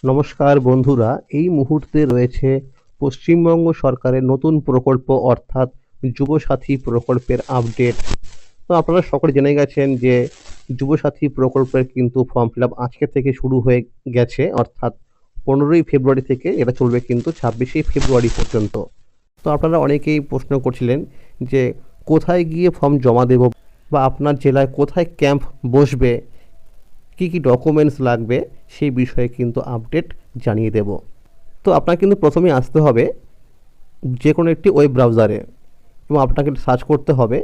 নমস্কার বন্ধুরা, এই মুহূর্তে রয়েছে পশ্চিমবঙ্গ সরকারের নতুন প্রকল্প অর্থাৎ যুবসাথী প্রকল্পের আপডেট। তো আপনারা সকলে জেনে গেছেন যে যুবসাথী প্রকল্পের কিন্তু ফর্ম ফিল আপ আজকে থেকে শুরু হয়ে গেছে, অর্থাৎ 15ই ফেব্রুয়ারি থেকে এটা চলবে কিন্তু 26শে ফেব্রুয়ারি পর্যন্ত। তো আপনারা অনেকেই প্রশ্ন করছিলেন যে কোথায় গিয়ে ফর্ম জমা দেব বা আপনার জেলায় কোথায় ক্যাম্প বসবে, কী কী ডকুমেন্টস লাগবে সেই বিষয়ে কিন্তু আপডেট জানিয়ে দেব। তো আপনাকে কিন্তু প্রথমেই আসতে হবে যে কোনো একটি ওয়েব ব্রাউজারে এবং আপনাকে সার্চ করতে হবে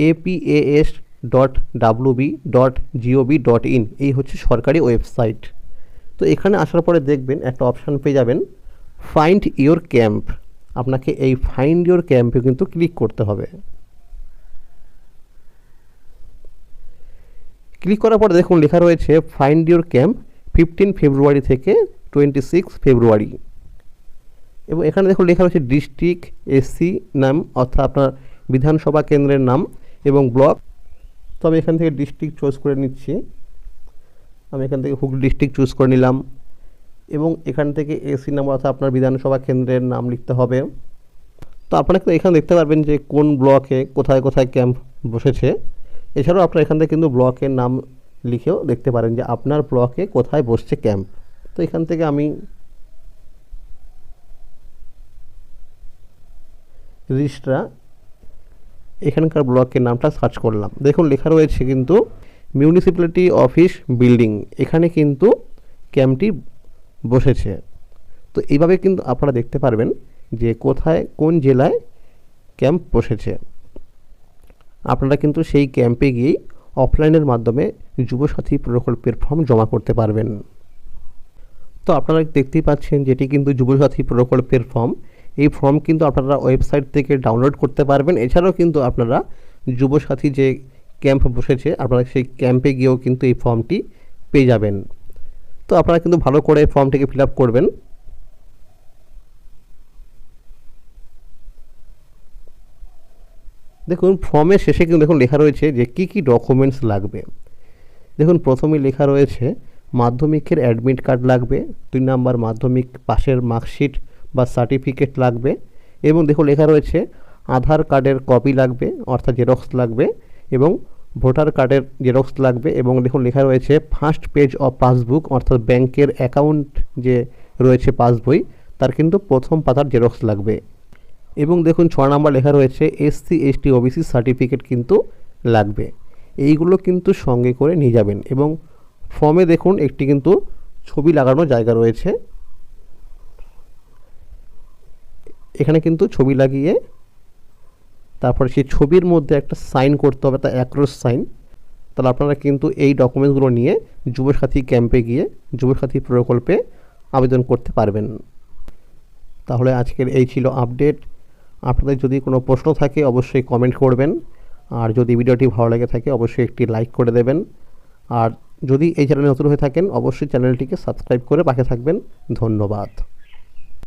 apas.wb.gov.in। এই হচ্ছে সরকারি ওয়েবসাইট। তো এখানে আসার পরে দেখবেন একটা অপশান পেয়ে যাবেন ফাইন্ড ইওর ক্যাম্প। আপনাকে এই ফাইন্ড ইওর ক্যাম্পে কিন্তু ক্লিক করতে হবে। ক্লিক করার পরে দেখুন লেখা রয়েছে ফাইন্ড ইওর ক্যাম্প 15 ফেব্রুয়ারি থেকে 26 ফেব্রুয়ারি। এবং এখানে দেখুন লেখা রয়েছে ডিস্ট্রিক্ট, এসসি নাম অর্থাৎ আপনার বিধানসভা কেন্দ্রের নাম এবং ব্লক। তো আমি এখান থেকে ডিস্ট্রিক্ট চুজ করে নিচ্ছি। আমি এখান থেকে হুগলি ডিস্ট্রিক্ট চুজ করে নিলাম এবং এখান থেকে এসসি নাম অর্থাৎ আপনার বিধানসভা কেন্দ্রের নাম লিখতে হবে। তো আপনারা কিন্তু এখানে দেখতে পারবেন যে কোন ব্লকে কোথায় কোথায় ক্যাম্প বসেছে। এছাড়াও আপনারা এখান থেকে কিন্তু ব্লকের নাম লিখেও দেখতে পারেন যে আপনার ব্লকে কোথায় বসছে ক্যাম্প। তো এখান থেকে আমি রিস্ট্রা এখানকার ব্লকের নামটা সার্চ করলাম। দেখুন লেখা রয়েছে কিন্তু মিউনিসিপ্যালিটি অফিস বিল্ডিং, এখানে কিন্তু ক্যাম্পটি বসেছে। তো এইভাবে কিন্তু আপনারা দেখতে পারবেন যে কোথায় কোন জেলায় ক্যাম্প বসেছে। আপনারা কিন্তু সেই ক্যাম্পে গিয়েই অফলাইনের মাধ্যমে যুবসাথী প্রকল্পের ফর্ম জমা করতে পারবেন। তো আপনারা দেখতেই পাচ্ছেন যেটি কিন্তু যুবসাথী প্রকল্পের ফর্ম। এই ফর্ম কিন্তু আপনারা ওয়েবসাইট থেকে ডাউনলোড করতে পারবেন। এছাড়াও কিন্তু আপনারা যুবসাথী যে ক্যাম্প বসেছে আপনারা সেই ক্যাম্পে গিয়েও কিন্তু এই ফর্মটি পেয়ে যাবেন। তো আপনারা কিন্তু ভালো করে ফর্মটিকে ফিল আপ করবেন। দেখুন ফর্মের শেষে কিন্তু দেখুন লেখা রয়েছে যে কী কী ডকুমেন্টস লাগবে। দেখুন প্রথমেই লেখা রয়েছে মাধ্যমিকের অ্যাডমিট কার্ড লাগবে, 2 নাম্বার মাধ্যমিক পাশের মার্কশিট বা সার্টিফিকেট লাগবে এবং দেখুন লেখা রয়েছে আধার কার্ডের কপি লাগবে অর্থাৎ জেরক্স লাগবে এবং ভোটার কার্ডের জেরক্স লাগবে এবং দেখুন লেখা রয়েছে ফার্স্ট পেজ অফ পাসবুক অর্থাৎ ব্যাংকের অ্যাকাউন্ট যে রয়েছে পাসবই তার কিন্তু প্রথম পাতার জেরক্স লাগবে এবং দেখুন 6 নাম্বার লেখা রয়েছে এসসি এসটি ওবিসি সার্টিফিকেট কিন্তু লাগবে। এইগুলো কিন্তু সঙ্গে করে নিয়ে যাবেন এবং ফর্মে দেখুন একটি কিন্তু ছবি লাগানোর জায়গা রয়েছে। এখানে কিন্তু ছবি লাগিয়ে তারপরে সেই ছবির মধ্যে একটা সাইন করতে হবে, তা অ্যাক্রস সাইন। তাহলে আপনারা কিন্তু এই ডকুমেন্টসগুলো নিয়ে যুবসাথী ক্যাম্পে গিয়ে যুবসাথী প্রকল্পে আবেদন করতে পারবেন। তাহলে আজকের এই ছিল আপডেট। আপনাদের যদি কোনো প্রশ্ন থাকে অবশ্যই কমেন্ট করবেন, আর যদি ভিডিওটি ভালো লেগে থাকে অবশ্যই একটি লাইক করে দেবেন, আর যদি এই চ্যানেলে নতুন হয়ে থাকেন অবশ্যই চ্যানেলটিকে সাবস্ক্রাইব করে পাশে থাকবেন। ধন্যবাদ।